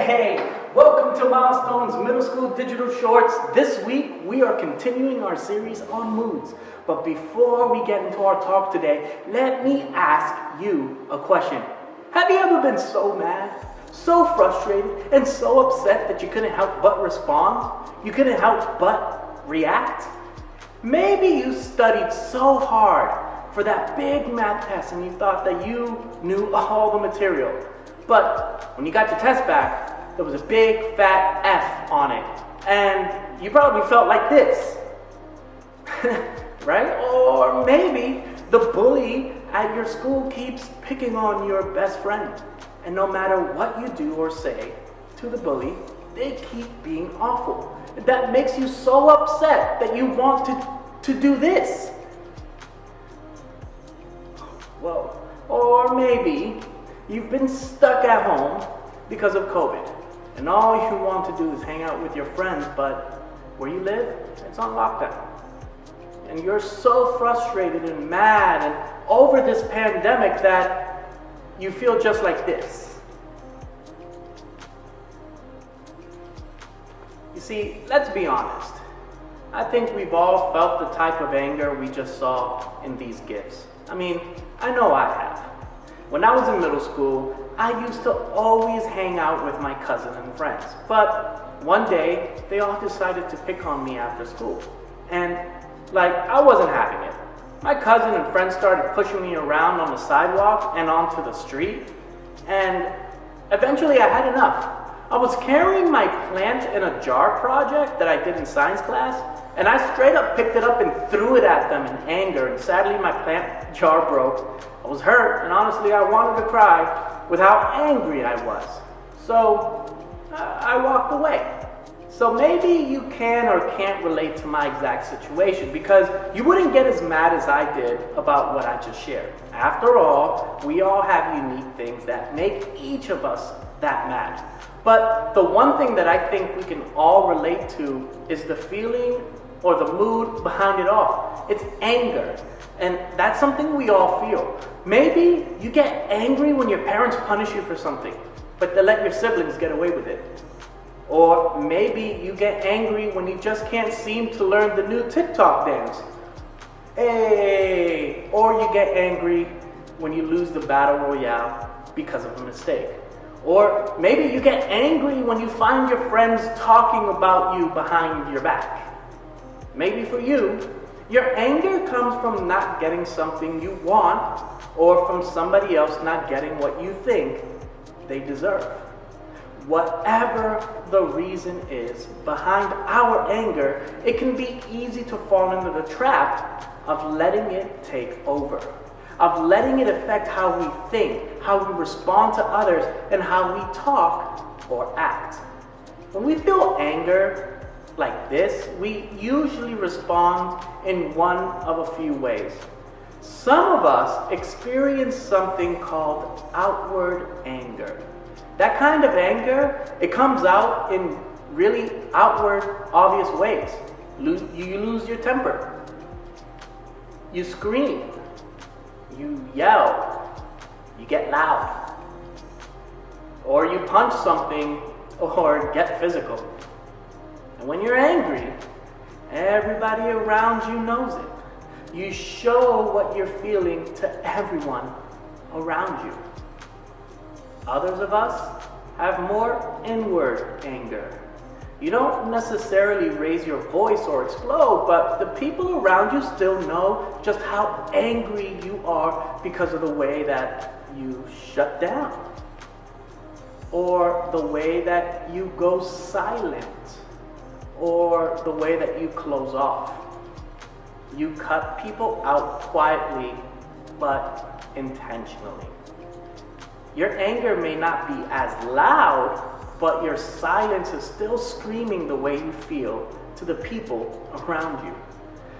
Hey, welcome to Milestone's Middle School Digital Shorts. This week, we are continuing our series on moods. But before we get into our talk today, let me ask you a question. Have you ever been so mad, so frustrated, and so upset that you couldn't help but respond? You couldn't help but react? Maybe you studied so hard for that big math test and you thought that you knew all the material. But when you got your test back, there was a big fat F on it. And you probably felt like this. Right? Or maybe the bully at your school keeps picking on your best friend. And no matter what you do or say to the bully, they keep being awful. That makes you so upset that you want to do this. Well, or maybe you've been stuck at home because of COVID, and all you want to do is hang out with your friends, but where you live, it's on lockdown. And you're so frustrated and mad and over this pandemic that you feel just like this. You see, let's be honest. I think we've all felt the type of anger we just saw in these GIFs. I mean, I know I have. When I was in middle school, I used to always hang out with my cousin and friends. But one day, they all decided to pick on me after school. And I wasn't having it. My cousin and friends started pushing me around on the sidewalk and onto the street. And eventually I had enough. I was carrying my plant in a jar project that I did in science class, and I straight up picked it up and threw it at them in anger, and sadly my plant jar broke. I was hurt, and honestly I wanted to cry with how angry I was. So I walked away. So maybe you can or can't relate to my exact situation, because you wouldn't get as mad as I did about what I just shared. After all, we all have unique things that make each of us that mad. But the one thing that I think we can all relate to is the feeling or the mood behind it all. It's anger. And that's something we all feel. Maybe you get angry when your parents punish you for something, but they let your siblings get away with it. Or maybe you get angry when you just can't seem to learn the new TikTok dance. Hey! Or you get angry when you lose the battle royale because of a mistake. Or maybe you get angry when you find your friends talking about you behind your back. Maybe for you, your anger comes from not getting something you want, or from somebody else not getting what you think they deserve. Whatever the reason is behind our anger, it can be easy to fall into the trap of letting it take over, of letting it affect how we think, how we respond to others, and how we talk or act. When we feel anger like this, we usually respond in one of a few ways. Some of us experience something called outward anger. That kind of anger, it comes out in really outward, obvious ways. You lose your temper. You scream. You yell. You get loud. Or you punch something or get physical. And when you're angry, everybody around you knows it. You show what you're feeling to everyone around you. Others of us have more inward anger. You don't necessarily raise your voice or explode, but the people around you still know just how angry you are because of the way that you shut down, or the way that you go silent, or the way that you close off. You cut people out quietly, but intentionally. Your anger may not be as loud, but your silence is still screaming the way you feel to the people around you.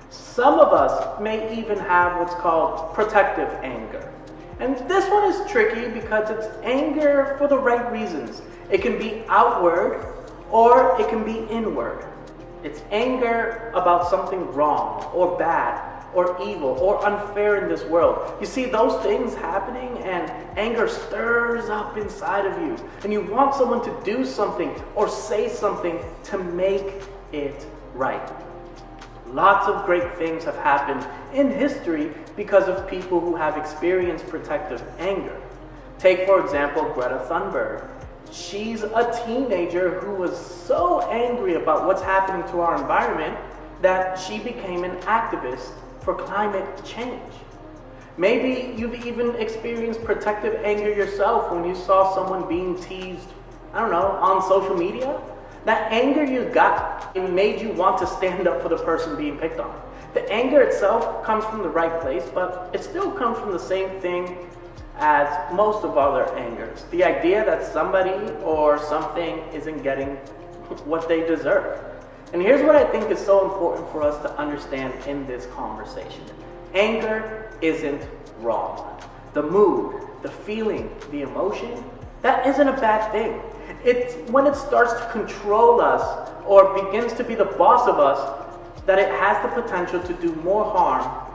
Some of us may even have what's called protective anger. And this one is tricky because it's anger for the right reasons. It can be outward or it can be inward. It's anger about something wrong or bad, or evil or unfair in this world. You see those things happening and anger stirs up inside of you. And you want someone to do something or say something to make it right. Lots of great things have happened in history because of people who have experienced protective anger. Take, for example, Greta Thunberg. She's a teenager who was so angry about what's happening to our environment that she became an activist for climate change. Maybe you've even experienced protective anger yourself when you saw someone being teased, on social media. That anger you got, it made you want to stand up for the person being picked on. The anger itself comes from the right place, but it still comes from the same thing as most of other angers. The idea that somebody or something isn't getting what they deserve. And here's what I think is so important for us to understand in this conversation. Anger isn't wrong. The mood, the feeling, the emotion, that isn't a bad thing. It's when it starts to control us or begins to be the boss of us that it has the potential to do more harm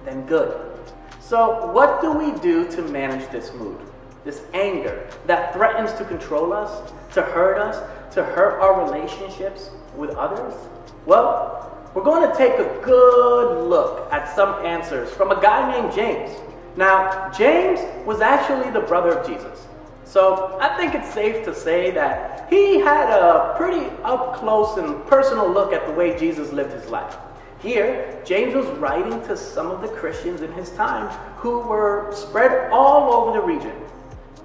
than good. So what do we do to manage this mood, this anger that threatens to control us, to hurt our relationships with others? Well, we're going to take a good look at some answers from a guy named James. Now, James was actually the brother of Jesus. So I think it's safe to say that he had a pretty up close and personal look at the way Jesus lived his life. Here, James was writing to some of the Christians in his time who were spread all over the region.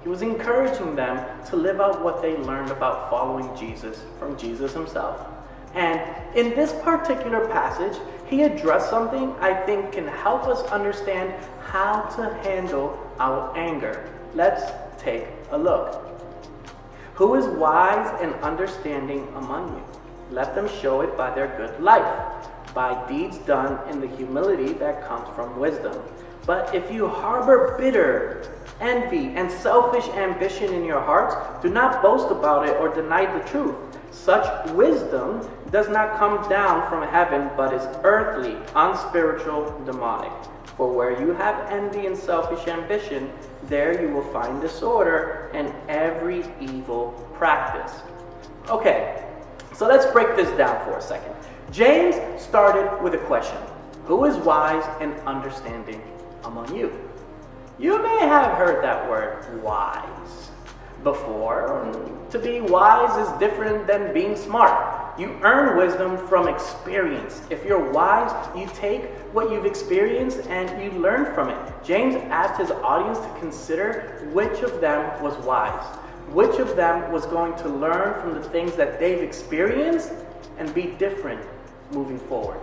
He was encouraging them to live out what they learned about following Jesus from Jesus himself. And in this particular passage, he addressed something I think can help us understand how to handle our anger. Let's take a look. Who is wise and understanding among you? Let them show it by their good life, by deeds done in the humility that comes from wisdom. But if you harbor bitter envy and selfish ambition in your hearts, do not boast about it or deny the truth. Such wisdom does not come down from heaven, but is earthly, unspiritual, demonic. For where you have envy and selfish ambition, there you will find disorder and every evil practice. Okay, so let's break this down for a second. James started with a question. Who is wise and understanding among you? You may have heard that word wise before. To be wise is different than being smart. You earn wisdom from experience. If you're wise, you take what you've experienced and you learn from it. James asked his audience to consider which of them was wise, which of them was going to learn from the things that they've experienced and be different moving forward.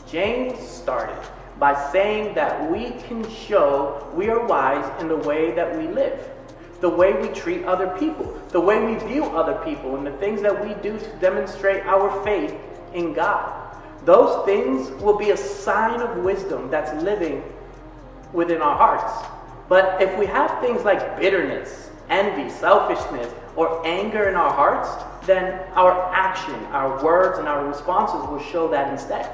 James started by saying that we can show we are wise in the way that we live, the way we treat other people, the way we view other people, and the things that we do to demonstrate our faith in God. Those things will be a sign of wisdom that's living within our hearts. But if we have things like bitterness, envy, selfishness, or anger in our hearts, then our action, our words, and our responses will show that instead.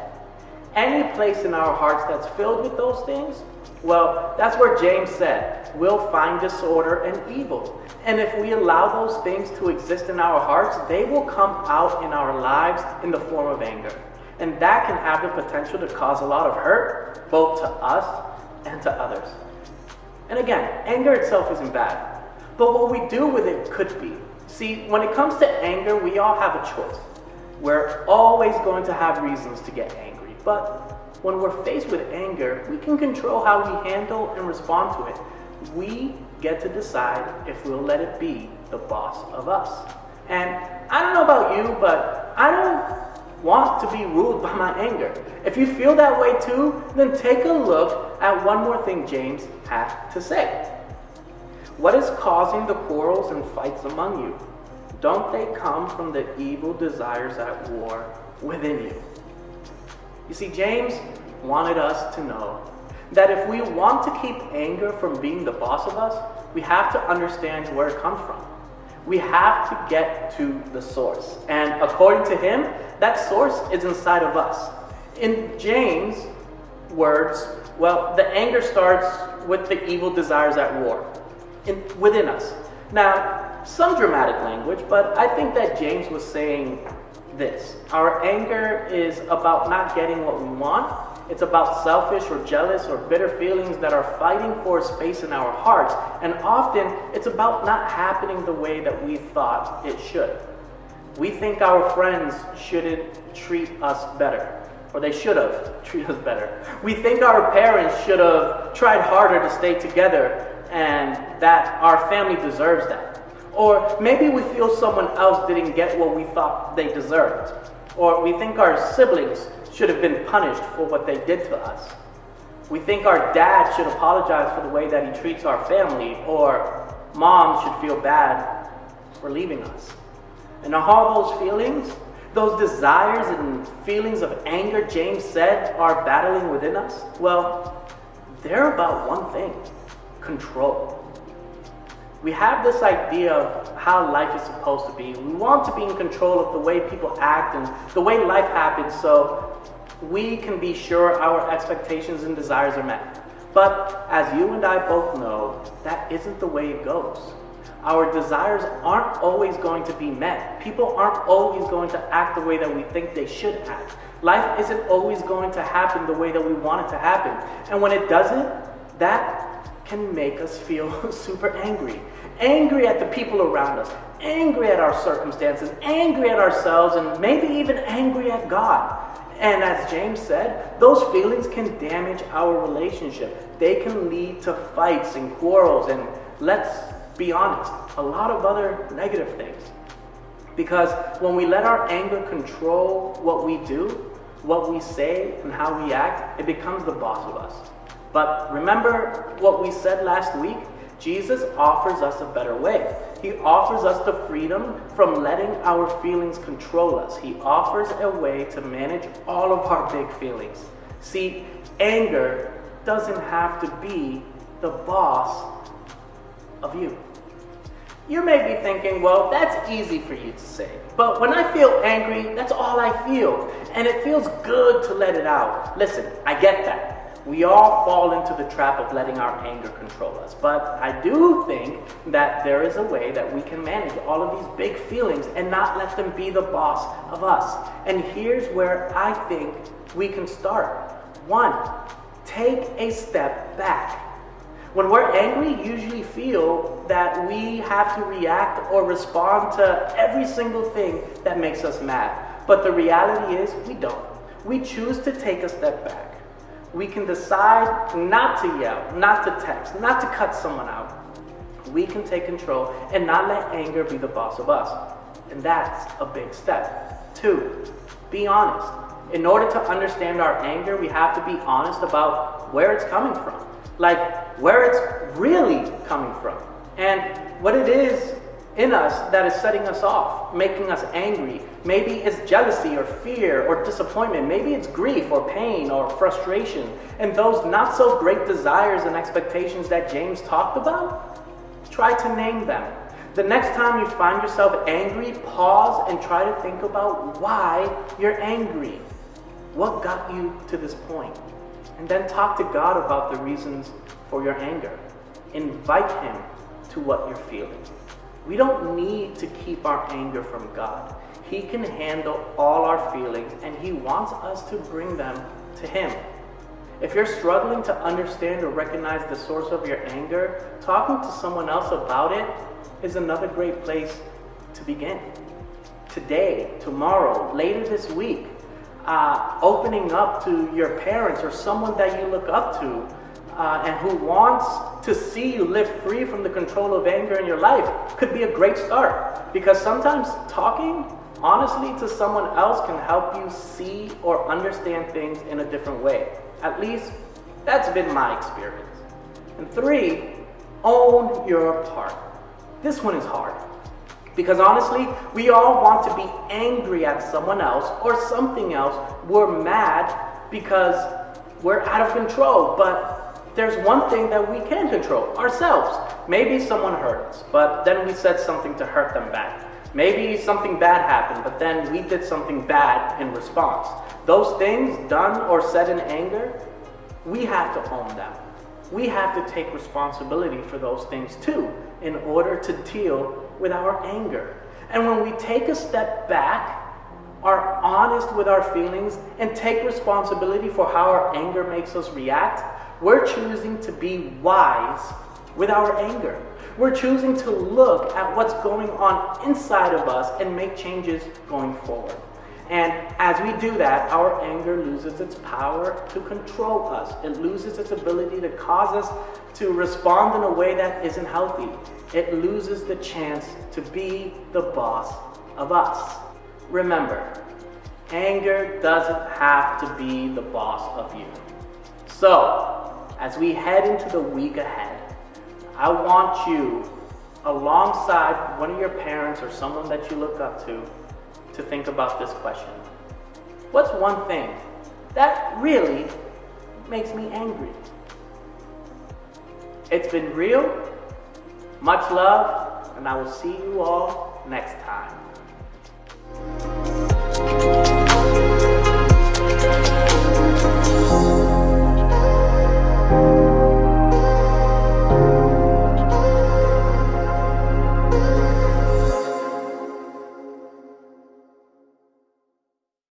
Any place in our hearts that's filled with those things, well, that's where James said, we'll find disorder and evil. And if we allow those things to exist in our hearts, they will come out in our lives in the form of anger. And that can have the potential to cause a lot of hurt, both to us and to others. And again, anger itself isn't bad, but what we do with it could be. See, when it comes to anger, we all have a choice. We're always going to have reasons to get angry, but when we're faced with anger, we can control how we handle and respond to it. We get to decide if we'll let it be the boss of us. And I don't know about you, but I don't want to be ruled by my anger. If you feel that way too, then take a look at one more thing James had to say. What is causing the quarrels and fights among you? Don't they come from the evil desires at war within you? You see, James wanted us to know that if we want to keep anger from being the boss of us, we have to understand where it comes from. We have to get to the source. And according to him, that source is inside of us. In James, words, well, the anger starts with the evil desires at war within us. Now, some dramatic language, but I think that James was saying this. Our anger is about not getting what we want. It's about selfish or jealous or bitter feelings that are fighting for space in our hearts. And often, it's about not happening the way that we thought it should. We think our friends shouldn't treat us better, or they should have treated us better. We think our parents should have tried harder to stay together, and that our family deserves that. Or maybe we feel someone else didn't get what we thought they deserved. Or we think our siblings should have been punished for what they did to us. We think our dad should apologize for the way that he treats our family, or mom should feel bad for leaving us. And all those feelings, those desires and feelings of anger James said are battling within us, well, they're about one thing: control. We have this idea of how life is supposed to be. We want to be in control of the way people act and the way life happens, so we can be sure our expectations and desires are met. But as you and I both know, that isn't the way it goes. Our desires aren't always going to be met. People aren't always going to act the way that we think they should act. Life isn't always going to happen the way that we want it to happen. And when it doesn't, that can make us feel super angry. Angry at the people around us, angry at our circumstances, angry at ourselves, and maybe even angry at God. And as James said, those feelings can damage our relationship. They can lead to fights and quarrels, and let's be honest, a lot of other negative things. Because when we let our anger control what we do, what we say, and how we act, it becomes the boss of us. But remember what we said last week? Jesus offers us a better way. He offers us the freedom from letting our feelings control us. He offers a way to manage all of our big feelings. See, anger doesn't have to be the boss of you. You may be thinking, well, that's easy for you to say. But when I feel angry, that's all I feel. And it feels good to let it out. Listen, I get that. We all fall into the trap of letting our anger control us. But I do think that there is a way that we can manage all of these big feelings and not let them be the boss of us. And here's where I think we can start. 1, take a step back. When we're angry, you usually feel that we have to react or respond to every single thing that makes us mad. But the reality is, we don't. We choose to take a step back. We can decide not to yell, not to text, not to cut someone out. We can take control and not let anger be the boss of us. And that's a big step. 2, be honest. In order to understand our anger, we have to be honest about where it's coming from. Like, where it's really coming from. And what it is in us that is setting us off, making us angry. Maybe it's jealousy or fear or disappointment. Maybe it's grief or pain or frustration. And those not so great desires and expectations that James talked about, try to name them. The next time you find yourself angry, pause and try to think about why you're angry. What got you to this point? And then talk to God about the reasons for your anger. Invite Him to what you're feeling. We don't need to keep our anger from God. He can handle all our feelings, and He wants us to bring them to Him. If you're struggling to understand or recognize the source of your anger, talking to someone else about it is another great place to begin. Today, tomorrow, later this week, opening up to your parents or someone that you look up to and who wants to see you live free from the control of anger in your life could be a great start. Because sometimes talking honestly to someone else can help you see or understand things in a different way. At least that's been my experience. And 3, own your part. This one is hard. Because honestly, we all want to be angry at someone else or something else. We're mad because we're out of control. But there's one thing that we can control, ourselves. Maybe someone hurt us, but then we said something to hurt them back. Maybe something bad happened, but then we did something bad in response. Those things done or said in anger we have to own them. We have to take responsibility for those things too in order to deal with our anger. And when we take a step back, are honest with our feelings, and take responsibility for how our anger makes us react, we're choosing to be wise with our anger. We're choosing to look at what's going on inside of us and make changes going forward. And as we do that, our anger loses its power to control us. It loses its ability to cause us to respond in a way that isn't healthy. It loses the chance to be the boss of us. Remember, anger doesn't have to be the boss of you. So, as we head into the week ahead, I want you, alongside one of your parents or someone that you look up to think about this question. What's one thing that really makes me angry? It's been real. Much love, and I will see you all next time.